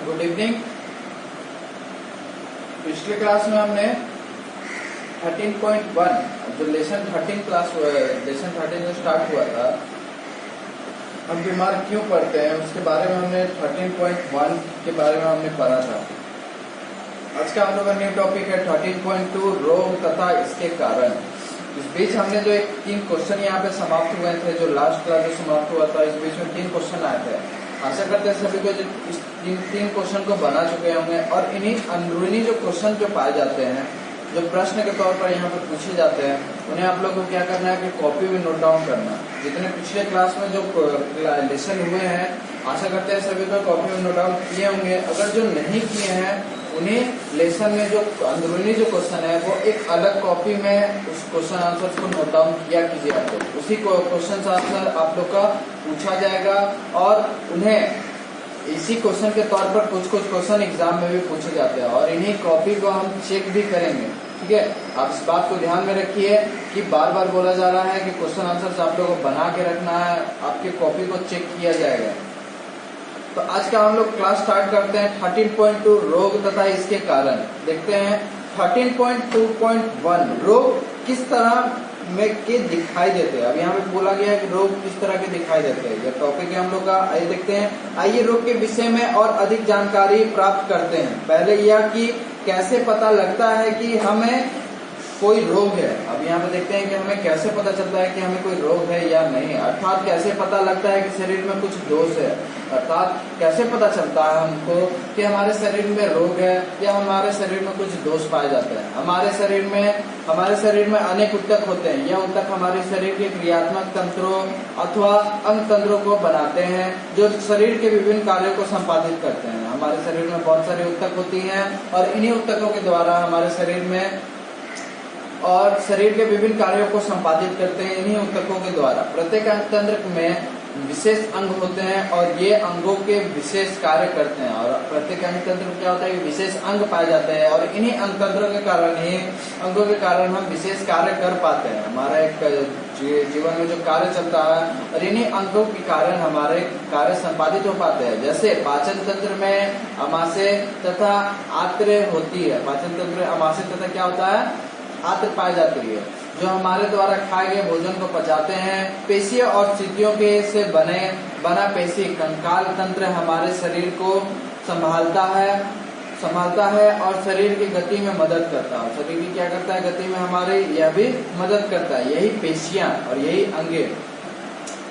Good evening. पिछले class में हमने 13.1 जो लेसन 13 जो स्टार्ट हुआ था, हम बीमार क्यों पड़ते हैं उसके बारे में हमने 13.1 के बारे में हमने पढ़ा था। आज का हम लोग का न्यू टॉपिक है 13.2 रोग तथा इसके कारण। इस बीच हमने जो 3 क्वेश्चन यहाँ पे समाप्त हुए थे, जो लास्ट क्लास जो समाप्त हुआ था, इस बीच में 3 क्वेश्चन आए थे। आशा करते हैं सभी को इस 3 क्वेश्चन को बना चुके होंगे और इन्हीं अंदरूनी जो क्वेश्चन जो पाए जाते हैं, जो प्रश्न के तौर पर यहाँ पर पूछे जाते हैं, उन्हें आप लोगों को क्या करना है कि कॉपी में नोट डाउन करना। जितने पिछले क्लास में जो लेसन हुए हैं, आशा करते हैं सभी को कॉपी में नोट डाउन किए होंगे। अगर जो नहीं किए हैं, उन्हें लेसन में जो अंदरूनी जो क्वेश्चन है वो एक अलग कॉपी में उस क्वेश्चन आंसर को नोट डाउन किया कीजिए। आप लोग उसी को क्वेश्चन आंसर आप लोग का पूछा जाएगा और उन्हें इसी क्वेश्चन के तौर पर कुछ क्वेश्चन एग्जाम में भी पूछे जाते हैं और इन्हीं कॉपी को हम चेक भी करेंगे। ठीक है, आप इस बात को ध्यान में रखिए कि बार बार बोला जा रहा है कि क्वेश्चन आंसर आप लोगों को बना के रखना है, आपके कॉपी को चेक किया जाएगा। तो आज का हम लोग क्लास स्टार्ट करते हैं 13.2 रोग तथा इसके कारण। देखते हैं 13.2.1 रोग किस तरह में के दिखाई देते हैं। अब यहाँ पे बोला गया है कि रोग किस तरह के दिखाई देते हैं, यह टॉपिक है हम लोग का। आइए देखते हैं। आइए रोग के विषय में और अधिक जानकारी प्राप्त करते हैं। पहले यह कि कैसे पता लगता है कि हमें कोई रोग है। अब यहाँ पे देखते हैं कि हमें कैसे पता चलता है कि हमें कोई रोग है या नहीं, अर्थात कैसे पता लगता है कि शरीर में कुछ दोष है, अर्थात कैसे पता चलता है हमको कि हमारे शरीर में रोग है या हमारे शरीर में कुछ दोष पाए जाते हैं। हमारे शरीर में अनेक ऊतक होते हैं। यह ऊतक हमारे शरीर के क्रियात्मक तंत्रों अथवा अंग तंत्रों को बनाते हैं, जो शरीर के विभिन्न कार्यों को संपादित करते हैं। हमारे शरीर में बहुत सारे ऊतक होती हैं और इन्हीं ऊतकों के द्वारा हमारे शरीर में और शरीर के विभिन्न कार्यों को संपादित करते हैं इन्हीं ऊतकों के द्वारा। प्रत्येक अंग तंत्र में विशेष अंग होते हैं और ये अंगों के विशेष कार्य करते हैं। और प्रत्येक अंग तंत्र में क्या होता है कि विशेष अंग पाए जाते हैं और इन्हीं अंग तंत्रों के कारण ही अंगों के कारण हम विशेष कार्य कर पाते हैं। हमारा एक जीवन में जो कार्य चलता है और इन्हीं अंगों के कारण हमारे कार्य संपादित हो पाते हैं। जैसे पाचन तंत्र में अमाशय तथा आंत्र होती है। पाचन तंत्र में अमाशय तथा क्या होता है, आंत्र पाई जाती है, जो हमारे द्वारा खाए गए भोजन को पचाते हैं। पेशियों और सीतियों के से बना पेशी कंकाल तंत्र हमारे शरीर को संभालता है और शरीर की गति में मदद करता है। शरीर की क्या करता है, गति में हमारे यह भी मदद करता है, यही पेशियां और यही अंगे।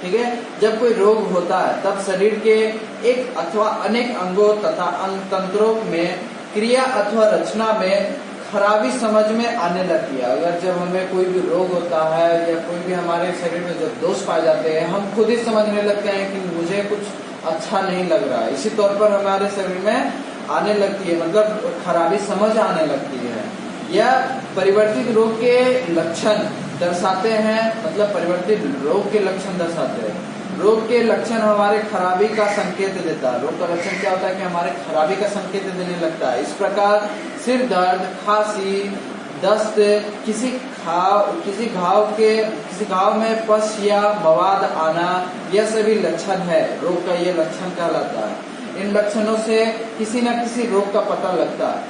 ठीक है, जब कोई रोग होता है तब शरीर के एक अथवा अनेक अंगों तथा अंग तंत्रों में क्रिया अथवा रचना में खराबी समझ में आने लगती है। अगर जब हमें कोई भी रोग होता है या कोई भी हमारे शरीर में जब दोष पाए जाते हैं, हम खुद ही समझने लगते हैं कि मुझे कुछ अच्छा नहीं लग रहा है। इसी तौर पर हमारे शरीर में आने लगती है, मतलब खराबी समझ आने लगती है। यह परिवर्तित रोग के लक्षण दर्शाते हैं, मतलब परिवर्तित रोग के लक्षण दर्शाते हैं। रोग के लक्षण हमारे खराबी का संकेत देता है। रोग का लक्षण क्या होता है कि हमारे खराबी का संकेत देने लगता है। इस प्रकार सिर दर्द, खांसी, दस्त, किसी घाव में पस या मवाद आना, यह सभी लक्षण है। रोग का ये लक्षण कहलाता है। इन लक्षणों से किसी न किसी रोग का पता लगता है।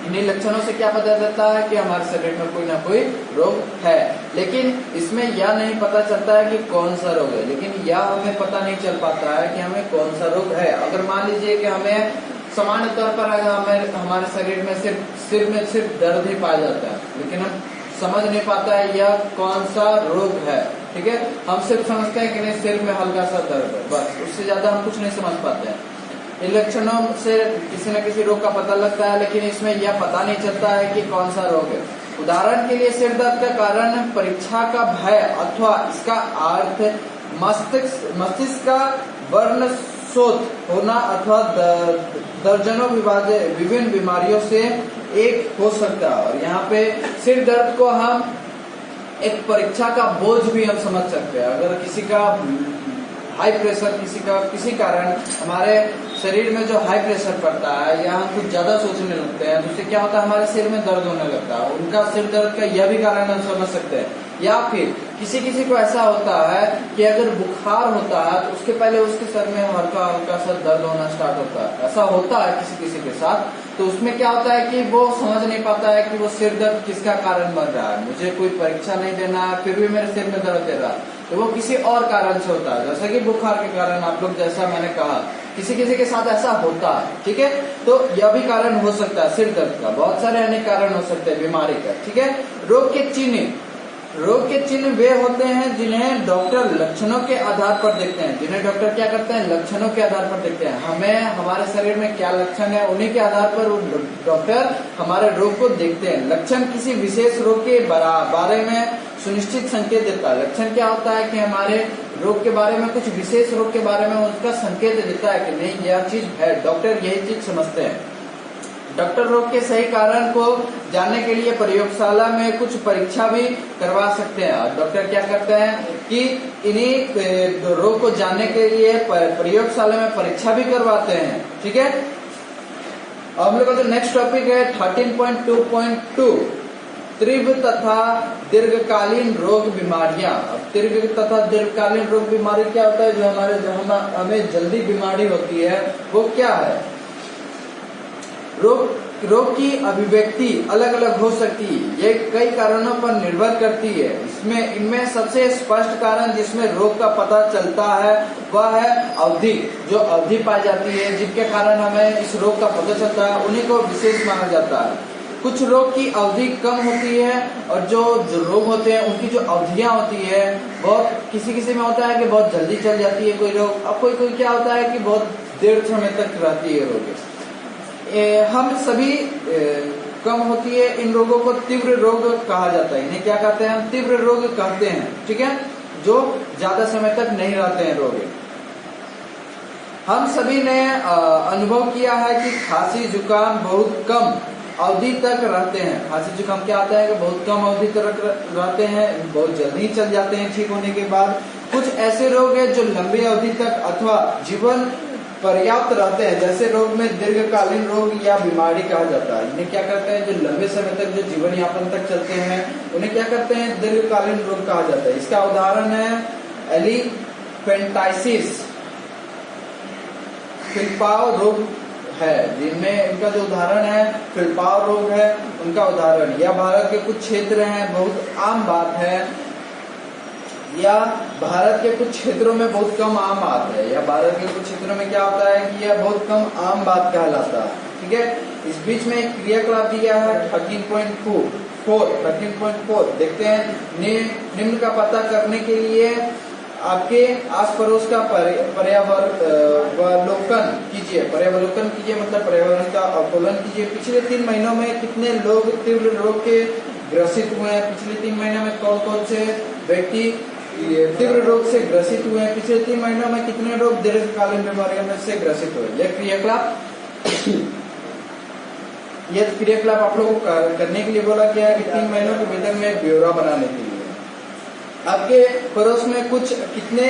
इन्हीं लक्षणों से क्या पता चलता है कि हमारे शरीर में कोई ना कोई रोग है, लेकिन इसमें यह नहीं पता चलता है कि कौन सा रोग है। लेकिन यह हमें पता नहीं चल पाता है कि हमें कौन सा रोग है। अगर मान लीजिए कि हमें सामान्य तौर पर हमारे शरीर में सिर में सिर्फ दर्द ही पाया जाता है, लेकिन हम समझ नहीं पाता है यह कौन सा रोग है। ठीक है, हम सिर्फ समझते हैं कि नहीं सिर में हल्का सा दर्द है, बस, उससे ज्यादा हम कुछ नहीं समझ पाते हैं। इन लक्षणों से किसी न किसी रोग का पता लगता है, लेकिन इसमें यह पता नहीं चलता है कि कौन सा रोग है। उदाहरण के लिए सिर दर्द का कारण परीक्षा का भय अथवा इसका अर्थ मस्तिष्क का वर्णशोथ होना अथवा दर्जनों विभिन्न बीमारियों से एक हो सकता है। और यहाँ पे सिर दर्द को हम एक परीक्षा का बोझ भी हम समझ सकते हैं। अगर किसी का हाई प्रेशर, किसी कारण हमारे शरीर में जो हाई प्रेशर पड़ता है या हम कुछ ज्यादा सोचने लगते हैं, तो उससे क्या होता है, हमारे सिर में दर्द होने लगता है। उनका सिर दर्द का यह भी कारण हम समझ सकते हैं। या फिर किसी किसी को ऐसा होता है कि अगर बुखार होता है तो उसके पहले उसके सर में हल्का हल्का सा दर्द होना स्टार्ट होता है। ऐसा होता है किसी किसी के साथ। तो उसमें क्या होता है कि वो समझ नहीं पाता है कि वो सिर दर्द किसका कारण बन रहा है। मुझे कोई परीक्षा नहीं देना है फिर भी मेरे सिर में दर्द दे रहा है, तो वो किसी और कारण से होता है, जैसे कि बुखार के कारण। आप लोग जैसा मैंने कहा किसी किसी के साथ ऐसा होता है, ठीक है। तो यह भी कारण हो सकता है सिर दर्द का। बहुत सारे अनेक कारण हो सकते हैं बीमारी का, ठीक है। रोग के चिन्ह, रोग के चिन्ह वे होते हैं जिन्हें डॉक्टर लक्षणों के आधार पर देखते हैं। जिन्हें डॉक्टर क्या करते हैं, लक्षणों के आधार पर देखते हैं। हमें हमारे शरीर में क्या लक्षण है उन्हीं के आधार पर डॉक्टर हमारे रोग को देखते हैं। लक्षण किसी विशेष रोग के बारे में सुनिश्चित संकेत देता है। लक्षण क्या होता है कि हमारे रोग के बारे में, कुछ विशेष रोग के बारे में उसका संकेत देता है कि नहीं यह चीज है। डॉक्टर यही चीज समझते हैं। डॉक्टर रोग के सही कारण को जानने के लिए प्रयोगशाला में कुछ परीक्षा भी करवा सकते हैं। और डॉक्टर क्या करते हैं कि इन्हीं रोग को जानने के लिए प्रयोगशाला में परीक्षा भी करवाते हैं, ठीक है। अब हम लोग का जो नेक्स्ट टॉपिक है 13.2.2 तीव्र तथा दीर्घकालीन रोग बीमारियां। अब तीव्र तथा दीर्घकालीन रोग बीमारी क्या होता है, जो हमें जल्दी बीमारी होती है वो क्या है। रोग की अभिव्यक्ति अलग अलग हो सकती है, ये कई कारणों पर निर्भर करती है। इनमें सबसे स्पष्ट कारण जिसमें रोग का पता चलता है वह है अवधि। जो अवधि पाई जाती है जिनके कारण हमें इस रोग का पता चलता है उन्हीं को विशेष माना जाता है। कुछ रोग की अवधि कम होती है और जो रोग होते हैं उनकी जो अवधियां होती है बहुत, किसी में होता है कि बहुत जल्दी चल जाती है कोई रोग। अब कोई क्या होता है कि बहुत देर समय तक रहती है रोग। हम सभी कम होती है। इन रोगों को तीव्र रोग कहा जाता है। इन्हें क्या कहते हैं, हम तीव्र रोग कहते हैं, ठीक है, जो ज्यादा समय तक नहीं रहते हैं रोग। हम सभी ने अनुभव किया है कि खांसी जुकाम बहुत कम अवधि तक रहते हैं। खांसी जुकाम क्या आता है कि बहुत कम अवधि तक रहते हैं, बहुत जल्दी चल जाते हैं ठीक होने के बाद। कुछ ऐसे रोग हैं जो लंबी अवधि तक अथवा जीवन पर्याप्त रहते हैं, जैसे रोग में दीर्घकालीन रोग या बीमारी कहा जाता है। इन्हें क्या करते हैं, जो लंबे समय तक जो जीवन यापन तक चलते हैं उन्हें क्या करते हैं, दीर्घकालीन रोग कहा जाता है। इसका उदाहरण है एलिफेंटाइसिस, फिलपाव रोग है, जिनमें इनका जो उदाहरण है फिलपाव रोग है उनका उदाहरण। यह भारत के कुछ क्षेत्र हैं, बहुत आम बात है। या भारत के कुछ क्षेत्रों में बहुत कम आम बात है। या भारत के कुछ क्षेत्रों में क्या होता है कि यह बहुत कम आम बात कहलाता है, ठीक है। इस बीच में एक क्रियाकलाप दिया है 13.4 देखते हैं। निम्न का पता करने के लिए आपके आस पड़ोस का पर्यावलोकन कीजिए। पर्यावलोकन कीजिए मतलब पर्यावरण का अवलोकन कीजिए। पिछले 3 महीनों में कितने लोग तीव्र रोग के ग्रसित हुए हैं। पिछले 3 महीनों में कौन कौन से व्यक्ति तीव्र रोग से ग्रसित हुए हैं। पिछले 3 महीनों में कितने लोग दीर्घकालीन बीमारियों में से ग्रसित हुए। यह क्रियाकलाप आप लोगों को करने के लिए बोला गया है कि 3 महीनों के भीतर में ब्यौरा बनाने के लिए। आपके पड़ोस में कितने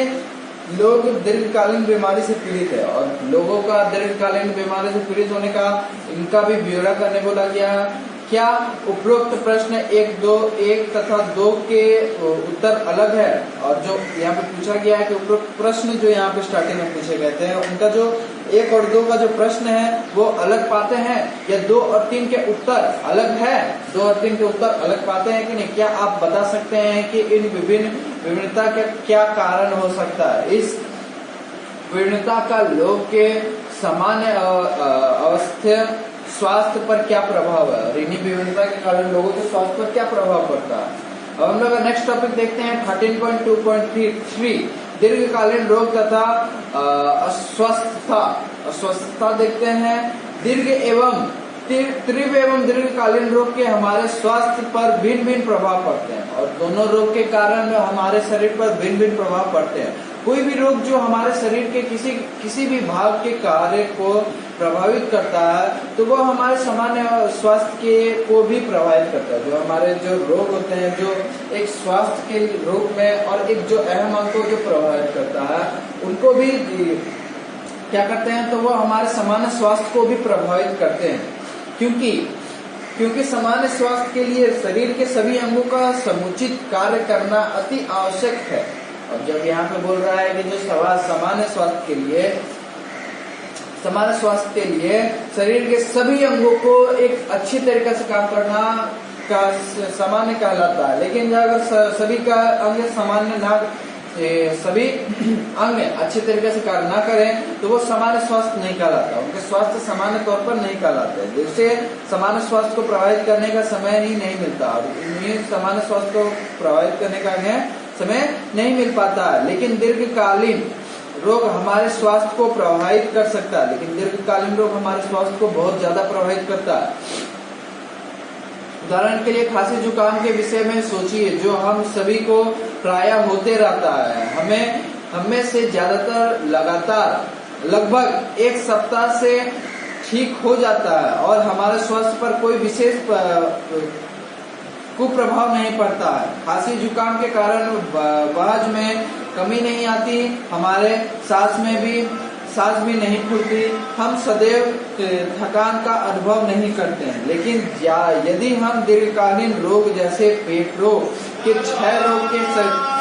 लोग दीर्घकालीन बीमारी से पीड़ित है, और लोगों का दीर्घकालीन बीमारी से पीड़ित होने का इनका भी ब्यौरा करने बोला गया है। क्या उपरोक्त प्रश्न 1 तथा 2 के उत्तर अलग है। और जो यहाँ पे पूछा गया है कि उपरोक्त प्रश्न जो यहाँ पे स्टार्टिंग में पूछे गए थे उनका जो 1 और 2 का जो प्रश्न है वो अलग पाते हैं, या 2 और 3 के उत्तर अलग है। 2 और 3 के उत्तर अलग पाते हैं कि नहीं। क्या आप बता सकते हैं कि इन विभिन्नता का क्या कारण हो सकता है। इस विभिन्नता का लोग के सामान्य अवस्था स्वास्थ्य पर क्या प्रभाव है, और इन्हीं विभिन्नता के कारण लोगों के स्वास्थ्य पर क्या प्रभाव पड़ता है। अब हम लोग नेक्स्ट टॉपिक देखते हैं 13.2.3 दीर्घकालीन रोग तथा अस्वस्थता देखते हैं। तीव्र एवं दीर्घकालीन रोग के हमारे स्वास्थ्य पर भिन्न भिन्न प्रभाव पड़ते हैं, और दोनों रोग के कारण हमारे शरीर पर भिन्न भिन्न प्रभाव पड़ते हैं। कोई भी रोग जो हमारे शरीर के किसी भी भाग के कार्य को प्रभावित करता है तो वो हमारे सामान्य स्वास्थ्य के को भी प्रभावित करता है। जो हमारे जो रोग होते हैं जो एक स्वास्थ्य के रूप में और एक जो अहम अंग को जो प्रभावित करता है उनको भी क्या करते हैं, तो वो हमारे सामान्य स्वास्थ्य को भी प्रभावित करते हैं। क्योंकि क्योंकि सामान्य स्वास्थ्य के लिए शरीर के सभी अंगों का समुचित कार्य करना अति आवश्यक है। और जब यहाँ पे बोल रहा है कि जो सामान्य स्वास्थ्य के लिए शरीर के सभी अंगों को एक अच्छी तरीके से काम करना का सामान्य कहलाता है, लेकिन अगर सभी का अंग सामान्य ना सभी अंग अच्छे तरीके से कार्य ना करें तो वो सामान्य स्वास्थ्य नहीं कहलाता, उनके स्वास्थ्य सामान्य तौर पर नहीं कहलाते, जिससे सामान्य स्वास्थ्य को प्रभावित करने का समय ही नहीं मिलता और इन्हें सामान्य स्वास्थ्य को प्रभावित करने का समय नहीं मिल पाता है। लेकिन दीर्घकालीन रोग हमारे स्वास्थ्य को प्रभावित कर सकता है, लेकिन दीर्घकालीन रोग हमारे स्वास्थ्य को बहुत ज्यादा प्रभावित करता है। उदाहरण के लिए खांसी जुकाम के विषय में सोचिए, जो हम सभी को प्रायः होते रहता है। हमें से ज्यादातर लगातार लगभग एक सप्ताह से ठीक हो जाता है और हमारे स्वास्थ्य पर कोई विशेष कुप्रभाव नहीं पड़ता है। खांसी जुकाम के कारण बहज में कमी नहीं आती, हमारे सांस भी नहीं फूलती, हम सदैव थकान का अनुभव नहीं करते हैं। लेकिन यदि हम दीर्घकालीन रोग जैसे पेट रोग के क्षय रोग के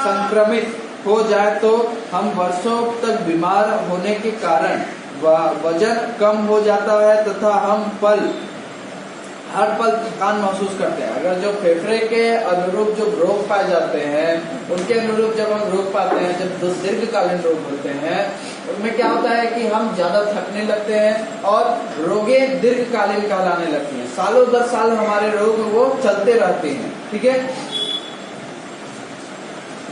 संक्रमित हो जाए तो हम वर्षों तक बीमार होने के कारण वजन कम हो जाता है तथा हम हर पल थकान महसूस करते हैं। अगर जो फेफड़े के अनुरूप जो रोग पाए जाते हैं, उनके अनुरूप जब हम रोग पाते हैं, जब दीर्घकालीन रोग होते हैं, उनमें क्या होता है कि हम ज्यादा थकने लगते हैं और रोगें दीर्घकालीन कहलाने लगती हैं। सालों दर साल हमारे रोग वो चलते रहते हैं। ठीक है,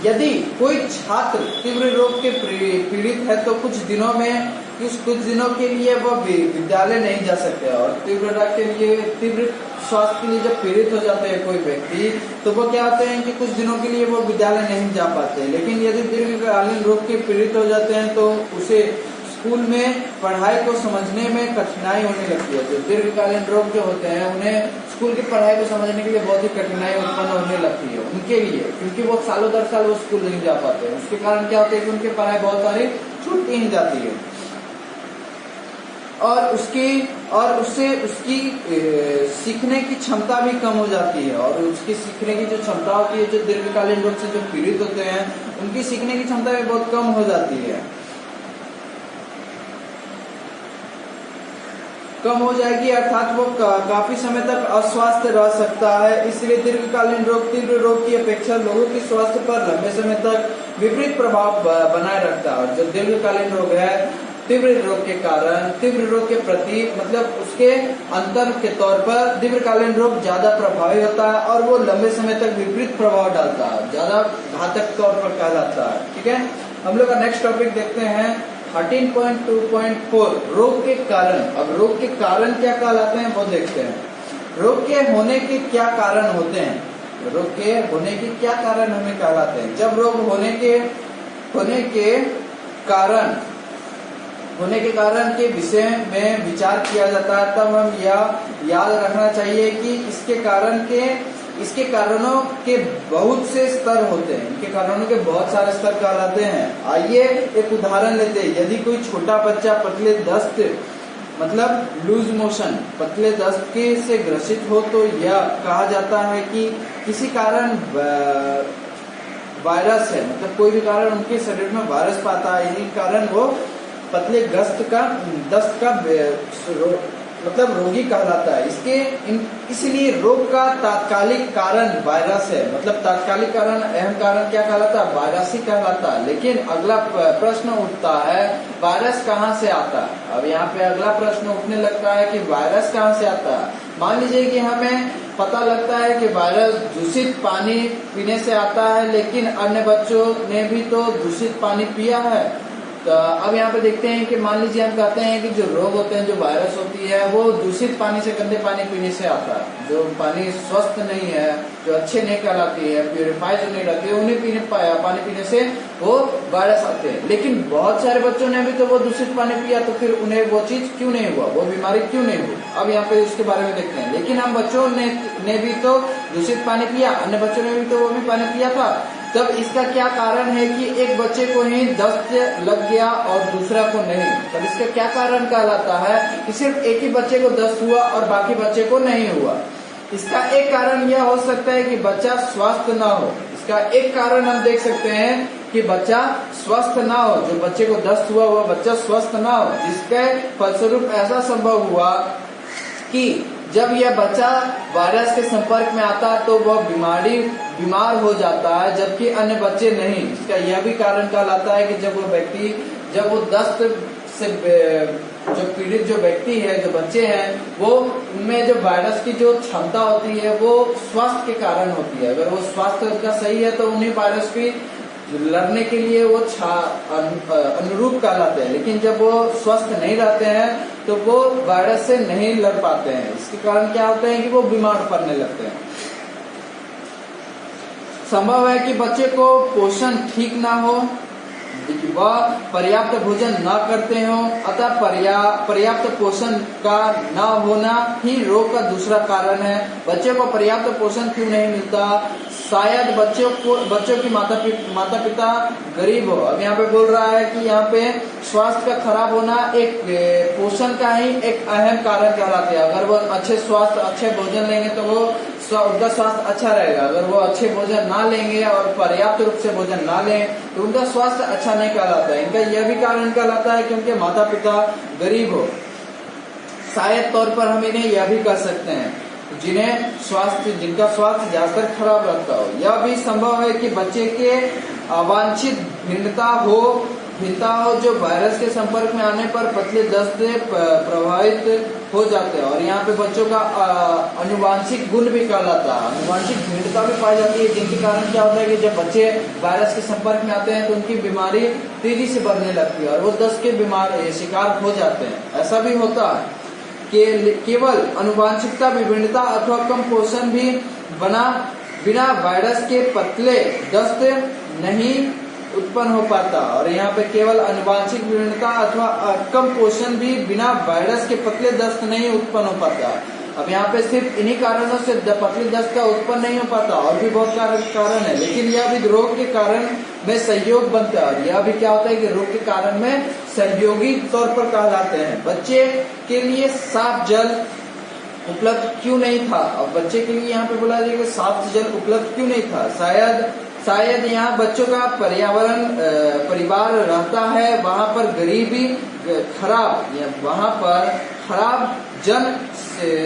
यदि कोई छात्र तीव्र रोग के पीड़ित है तो कुछ दिनों के लिए वह विद्यालय नहीं जा सकते, और तीव्र स्वास्थ्य के लिए जब पीड़ित हो जाते हैं कोई व्यक्ति तो वो क्या होते हैं कि कुछ दिनों के लिए वो विद्यालय नहीं जा पाते। लेकिन यदि दीर्घकालीन रोग के पीड़ित हो जाते हैं तो उसे स्कूल में पढ़ाई को समझने में कठिनाई होने लगती है। जो दीर्घकालीन रोग जो होते हैं उन्हें स्कूल की पढ़ाई को समझने के लिए बहुत ही कठिनाई उत्पन्न होने लगती है उनके लिए, क्योंकि वो सालों दर साल वो स्कूल नहीं जा पाते। उसके कारण क्या होता है कि उनकी पढ़ाई बहुत सारी छूटती ही जाती है और उससे उसकी सीखने की क्षमता भी कम हो जाती है। और उसकी सीखने की जो क्षमता होती है, जो दीर्घकालीन रोग से जो पीड़ित होते हैं उनकी सीखने की क्षमता भी बहुत कम हो जाती है, कम हो जाएगी, अर्थात वो काफी समय तक अस्वस्थ रह सकता है। इसलिए दीर्घकालीन रोग तीव्र रोग की अपेक्षा लोगों के स्वास्थ्य पर लंबे समय तक विपरीत प्रभाव बनाए रखता है। और जो दीर्घकालीन रोग है, तीव्र रोग के प्रति मतलब उसके अंतर के तौर पर दीर्घकालीन रोग ज्यादा प्रभावी होता है और वो लंबे समय तक विपरीत प्रभाव डालता है, ज्यादा घातक तौर पर कहलाता है। ठीक है, हम लोग का नेक्स्ट टॉपिक देखते हैं 13.2.4 रोग के कारण। अब रोग के कारण क्या कहलाते हैं वो देखते हैं। रोग के होने के क्या कारण होते हैं, रोग के होने के क्या कारण हमें कहलाते हैं। जब रोग होने के कारण के विषय में विचार किया जाता है तब हम यह याद रखना चाहिए कि इसके कारणों के बहुत से स्तर होते हैं, इनके कारणों के बहुत सारे स्तर कहलाते हैं। आइए एक उदाहरण लेते हैं। यदि कोई छोटा बच्चा पतले दस्त मतलब लूज मोशन पतले दस्त के से ग्रसित हो तो यह कहा जाता है कि किसी कारण वायरस है, मतलब कोई भी कारण उनके शरीर में वायरस पाता है, यही कारण वो पतले दस्त का मतलब रोगी कहलाता है। इसलिए रोग का तात्कालिक कारण वायरस है, मतलब तात्कालिक कारण अहम कारण क्या कहलाता है, वायरस ही कहलाता है। लेकिन अगला प्रश्न उठता है वायरस कहाँ से आता है। अब यहाँ पे अगला प्रश्न उठने लगता है कि वायरस कहाँ से आता है। मान लीजिए कि हमें पता लगता है कि वायरस दूषित पानी पीने से आता है, लेकिन अन्य बच्चों ने भी तो दूषित पानी पिया है। तो अब यहाँ पे देखते हैं कि मान लीजिए हम कहते हैं कि जो रोग होते हैं, जो वायरस होती है, वो दूषित पानी से, गंदे पानी पीने से आता है। जो पानी स्वस्थ नहीं है, जो अच्छे नहीं कहलाती है, प्यूरिफाई जो नहीं रहती है, उन्हें पानी पीने से वो वायरस आते हैं। लेकिन बहुत सारे बच्चों ने भी तो वो दूषित पानी पिया, तो फिर उन्हें वो चीज क्यों नहीं हुआ, वो बीमारी क्यों नहीं हुई। अब यहाँ पे इसके बारे में देखते हैं। लेकिन हम बच्चों ने भी तो दूषित पानी पिया, अन्य बच्चों ने भी तो वो भी पानी पिया था। तब इसका क्या कारण है कि एक बच्चे को ही दस्त लग गया और दूसरा को नहीं। तब इसका क्या कारण कहलाता है कि सिर्फ एक ही बच्चे को दस्त हुआ और बाकी बच्चे को नहीं हुआ। इसका एक कारण यह हो सकता है कि बच्चा स्वस्थ ना हो। इसका एक कारण हम देख सकते हैं कि बच्चा स्वस्थ ना हो, जो बच्चे को दस्त हुआ वह बच्चा स्वस्थ ना हो, जिसके फलस्वरूप ऐसा संभव हुआ कि जब यह बच्चा वायरस के संपर्क में आता तो वह बीमार हो जाता है, जबकि अन्य बच्चे नहीं। इसका यह भी कारण कहलाता है कि जब वो दस्त से जो पीड़ित जो व्यक्ति है, जो बच्चे हैं, वो उनमें जो वायरस की जो क्षमता होती है वो स्वास्थ्य के कारण होती है। अगर वो स्वास्थ्य उनका सही है तो उन्हें वायरस की लड़ने के लिए वो अनुरूप कहलाते हैं, लेकिन जब वो स्वस्थ नहीं रहते हैं तो वो वायरस से नहीं लड़ पाते हैं। इसके कारण क्या होता है कि वो बीमार पड़ने लगते हैं। संभव है कि बच्चे को पोषण ठीक ना हो, वह पर्याप्त भोजन न करते हो, अतः पर्याप्त पोषण का न होना ही रोग का दूसरा कारण है। बच्चे को पर्याप्त पोषण क्यों नहीं मिलता? शायद बच्चों की माता पिता गरीब हो। अब यहाँ पे बोल रहा है कि यहाँ पे स्वास्थ्य का खराब होना एक पोषण का ही एक अहम कारण कहलाते हैं। अगर वो अच्छे भोजन लेंगे तो वो उनका स्वास्थ्य अच्छा रहेगा। अगर वो अच्छे भोजन ना लेंगे और पर्याप्त रूप से भोजन ना लें तो उनका स्वास्थ्य अच्छा नहीं कहलाता है। इनका यह भी कारण कहलाता है कि उनके माता पिता गरीब हो। शायद तौर पर हम इन्हें यह भी कह सकते हैं जिनका स्वास्थ्य ज्यादातर खराब रहता हो। यह भी संभव है कि बच्चे के अवांछित भिन्नता हो जो वायरस के संपर्क में आने पर पतले दस्त से प्रभावित हो जाते हैं। और यहाँ पे बच्चों का अनुवांशिक गुण भी कहलाता है, अनुवांशिक भिन्नता भी पाई जाती है, जिनके कारण क्या होता है कि जब बच्चे वायरस के संपर्क में आते हैं तो उनकी बीमारी तेजी से बढ़ने लगती है और वो दस्त के शिकार हो जाते हैं। ऐसा भी होता है कि केवल अनुवांशिकता विभिन्नता अथवा कम पोषण भी बिना वायरस के पतले दस्त नहीं उत्पन्न हो पाता। और यहाँ पे केवल अनुवांशिक विभिन्नता अथवा कम पोषण भी बिना वायरस के पतले दस्त नहीं उत्पन्न हो पाता। अब यहाँ पे सिर्फ इन्हीं कारणों से पतले दस्त का उत्पन्न नहीं हो पाता, और भी बहुत कारण है, लेकिन यह भी रोग के कारण में सहयोग बनता है। यह भी क्या होता है कि रोग के कारण में सहयोगी तौर पर कहलाते हैं। बच्चे के लिए साफ जल उपलब्ध क्यों नहीं था? अब बच्चे के लिए यहाँ पे बोला जाए कि साफ जल उपलब्ध क्यों नहीं था? शायद यहाँ बच्चों का परिवार रहता है, वहाँ पर गरीबी खराब या वहाँ पर खराब जन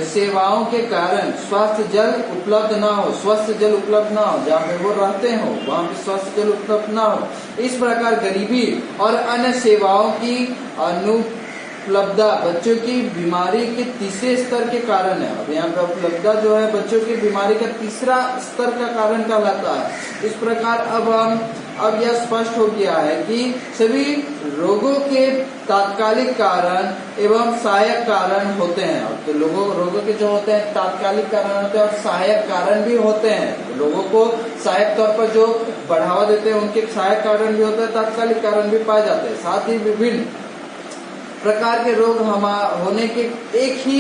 सेवाओं के कारण स्वस्थ जल उपलब्ध ना हो, जहाँ पे वो रहते हो वहाँ पे स्वस्थ जल उपलब्ध ना हो। इस प्रकार गरीबी और अन्य सेवाओं की उपलब्धता बच्चों की बीमारी के तीसरे स्तर के कारण है। अब यहाँ पे उपलब्धता जो है बच्चों की बीमारी का तीसरा स्तर का कारण कहलाता है। इस प्रकार अब यह स्पष्ट हो गया है कि सभी रोगों के तात्कालिक कारण एवं सहायक कारण होते हैं। तो रोगों के जो होते हैं तात्कालिक कारण होते हैं और सहायक कारण भी होते हैं। लोगों को सहायक तौर पर जो बढ़ावा देते हैं उनके सहायक कारण भी होते हैं, तात्कालिक कारण भी पाए जाते हैं। साथ ही विभिन्न प्रकार के रोग होने के एक ही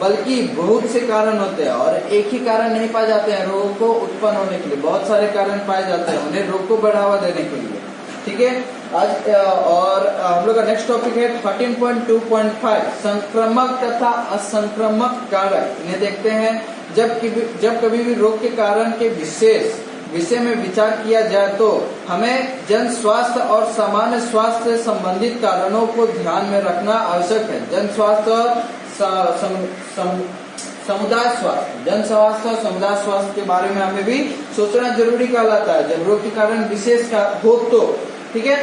बल्कि बहुत से कारण होते हैं, और एक ही कारण नहीं पाए जाते हैं रोग को उत्पन्न होने के लिए। बहुत सारे कारण पाए जाते हैं उन्हें रोग को बढ़ावा देने के लिए। ठीक है, आज और हम लोग का नेक्स्ट टॉपिक है 13.2.5 संक्रमक तथा असंक्रमक कारक। इन्हें देखते हैं। जब कभी भी रोग के कारण के विषय में विचार किया जाए तो हमें जन स्वास्थ्य और सामान्य स्वास्थ्य से संबंधित कारणों को ध्यान में रखना आवश्यक है। जन स्वास्थ्य और समुदाय स्वास्थ्य के बारे में हमें भी सोचना जरूरी कहलाता है जब रोग के कारण विशेष का हो तो। ठीक है,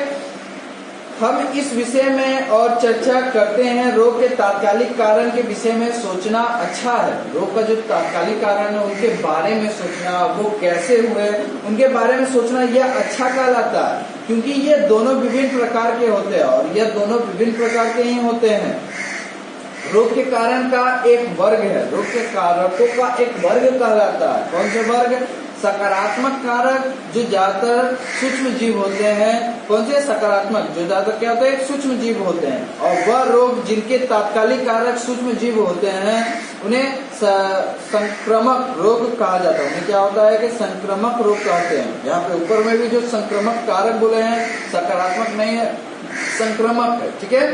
हम इस विषय में और चर्चा करते हैं। रोग के तात्कालिक कारण के विषय में सोचना अच्छा है। रोग का जो तात्कालिक कारण है उनके बारे में सोचना, वो कैसे हुए उनके बारे में सोचना, यह अच्छा कहलाता है, क्योंकि ये दोनों विभिन्न प्रकार के होते हैं और यह दोनों विभिन्न प्रकार के ही होते हैं। रोग के कारण का एक वर्ग है, रोग के कारकों का एक वर्ग कहलाता है। कौन से वर्ग? सकारात्मक कारक जो ज्यादातर सूक्ष्म जीव होते हैं। कौन से? सकारात्मक जो ज्यादातर क्या होते हैं? सूक्ष्म जीव होते हैं। और वह रोग जिनके तात्कालिक कारक सूक्ष्म जीव होते हैं उन्हें संक्रामक रोग कहा जाता है। उन्हें क्या होता है कि संक्रामक रोग कहते हैं। यहाँ पे ऊपर में भी जो संक्रामक कारक बोले हैं सकारात्मक नहीं है, संक्रामक है। ठीक है,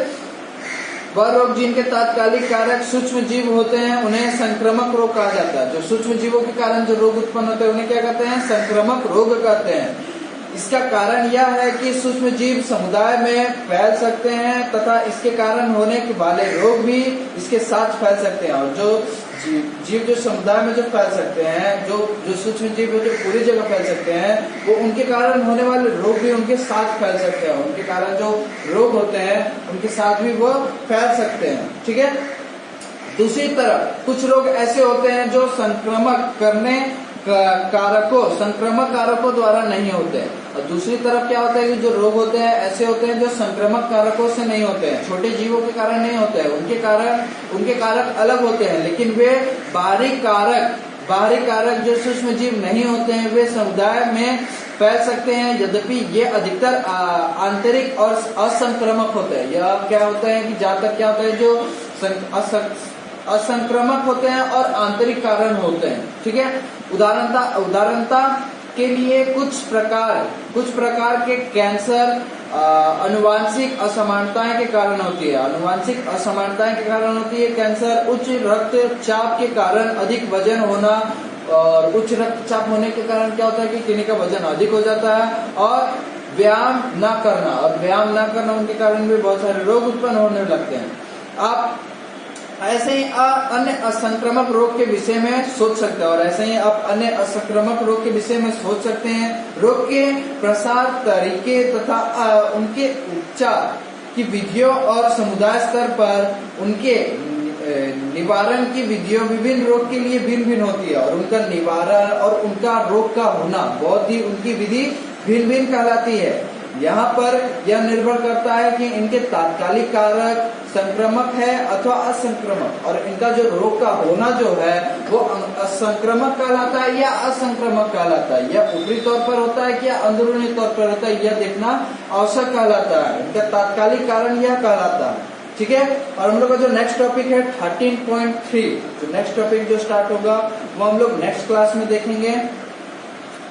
वह रोग जिनके तात्कालिक कारक सूक्ष्म जीव होते हैं उन्हें संक्रामक रोग कहा जाता है। जो सूक्ष्म जीवों के कारण जो रोग उत्पन्न होते हैं उन्हें क्या कहते हैं? संक्रामक रोग कहते हैं। इसका कारण यह है कि सूक्ष्म जीव समुदाय में फैल सकते हैं तथा इसके कारण होने वाले रोग भी इसके साथ फैल सकते हैं। और जो जीव जो समुदाय में जो फैल सकते हैं, जो सूक्ष्म जीव जो पूरी जगह फैल सकते हैं, वो उनके कारण होने वाले रोग भी उनके साथ फैल सकते हैं। उनके कारण जो रोग होते हैं उनके साथ भी वो फैल सकते हैं। ठीक है। दूसरी तरफ कुछ रोग ऐसे होते हैं जो संक्रामक कारकों द्वारा नहीं होते हैं। और दूसरी तरफ क्या होता है कि जो रोग होते हैं ऐसे होते हैं जो संक्रामक कारकों से नहीं होते हैं, छोटे जीवों के कारण नहीं होते हैं। उनके कारक अलग होते हैं, लेकिन वे बाहरी कारक जो सूक्ष्म जीव नहीं होते हैं वे समुदाय में फैल सकते हैं। यद्यपि ये अधिकतर आंतरिक और असंक्रामक होते हैं। यह क्या होता है कि ज्यादातर क्या होता है जो असंक्रामक होते हैं और आंतरिक कारण होते हैं। ठीक है। उदाहरणता के लिए कुछ प्रकार के कैंसर अनुवांशिक असमानताएं के कारण होती है। अनुवांशिक असमानताएं के कारण होती है कैंसर। उच्च रक्तचाप के कारण अधिक वजन होना, और उच्च रक्तचाप होने के कारण क्या होता है कि किन्हीं का वजन अधिक हो जाता है। और व्यायाम न करना उनके कारण भी बहुत सारे रोग उत्पन्न होने लगते हैं। आप ऐसे ही अन्य असंक्रामक रोग के विषय में सोच सकते हैं, और ऐसे ही आप अन्य असंक्रामक रोग के विषय में सोच सकते हैं। रोग के प्रसार तरीके तथा उनके उपचार की विधियों और समुदाय स्तर पर उनके निवारण की विधियों विभिन्न रोग के लिए भिन्न होती है। और उनका निवारण और उनका रोग का होना बहुत ही उनकी विधि भिन्न कहलाती है। यहाँ पर यह निर्भर करता है कि इनके तात्कालिक कारक संक्रामक है अथवा असंक्रामक, और इनका जो रोग का होना जो है वो संक्रामक कहलाता है या असंक्रामक कहलाता है। यह ऊपरी तौर पर होता है कि अंदरूनी तौर पर होता है, यह देखना आवश्यक कहलाता है। इनका तात्कालिक कारण यह कहलाता है। ठीक है। और हम लोग का जो नेक्स्ट टॉपिक है 13.3, जो नेक्स्ट टॉपिक जो स्टार्ट होगा वो हम लोग नेक्स्ट क्लास में देखेंगे।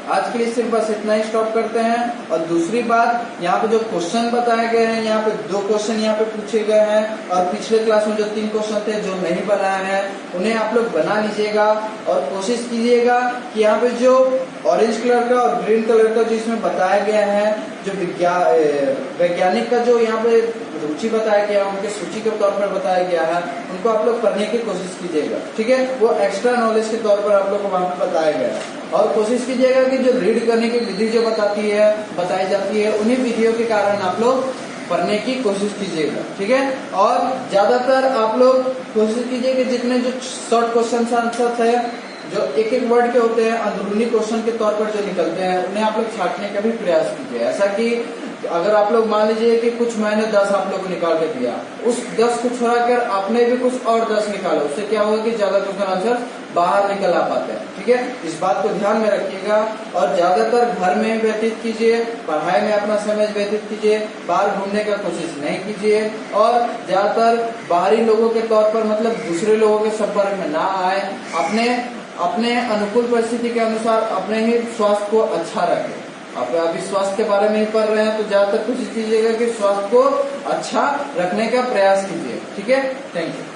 आज के लिए सिर्फ बस इतना ही स्टॉप करते हैं। और दूसरी बात, यहाँ पे जो क्वेश्चन बताए गए हैं, यहाँ पे 2 क्वेश्चन यहाँ पे पूछे गए हैं, और पिछले क्लास में जो 3 क्वेश्चन थे जो नहीं बनाए हैं उन्हें आप लोग बना लीजिएगा। और कोशिश कीजिएगा कि यहाँ पे जो ऑरेंज कलर का और ग्रीन कलर का जिसमें बताया गया है, जो वैज्ञानिक का जो यहाँ पे रुचि बताया गया, उनके सूची के तौर पर बताया गया है, उनको आप लोग पढ़ने की कोशिश कीजिएगा। ठीक है। वो एक्स्ट्रा नॉलेज के तौर पर आप लोग को वहाँ पे बताया गया है। और कोशिश कीजिएगा कि जो रीड करने की विधि जो बताई जाती है उन्हीं विधियों के कारण आप लोग पढ़ने की कोशिश कीजिएगा। ठीक है। और ज्यादातर आप लोग कोशिश कीजिए कि जितने जो शॉर्ट क्वेश्चन आंसर है, जो एक वर्ड के होते हैं, अंदरूनी क्वेश्चन के तौर पर जो निकलते हैं, उन्हें आप लोग छांटने का भी प्रयास कीजिए। ऐसा कि अगर आप लोग मान लीजिए कि कुछ मैंने 10 आप लोग को निकाल के दिया, उस 10 को छोड़ाकर आपने भी कुछ और 10 निकाला, उससे क्या होगा कि ज्यादा क्वेश्चन आंसर बाहर निकल आ पाते हैं। ठीक है। इस बात को ध्यान में रखिएगा। और ज्यादातर घर में व्यतीत कीजिए, पढ़ाई में अपना समय व्यतीत कीजिए, बाहर घूमने का कोशिश नहीं कीजिए, और ज्यादातर बाहरी लोगों के तौर पर मतलब दूसरे लोगों के संपर्क में ना आए। अपने अनुकूल परिस्थिति के अनुसार अपने ही स्वास्थ्य को अच्छा रखें। आप अभी स्वास्थ्य के बारे में ही पढ़ रहे हैं तो ज्यादातर कोशिश कीजिएगा कि स्वास्थ्य को अच्छा रखने का प्रयास कीजिए। ठीक है। Thank you.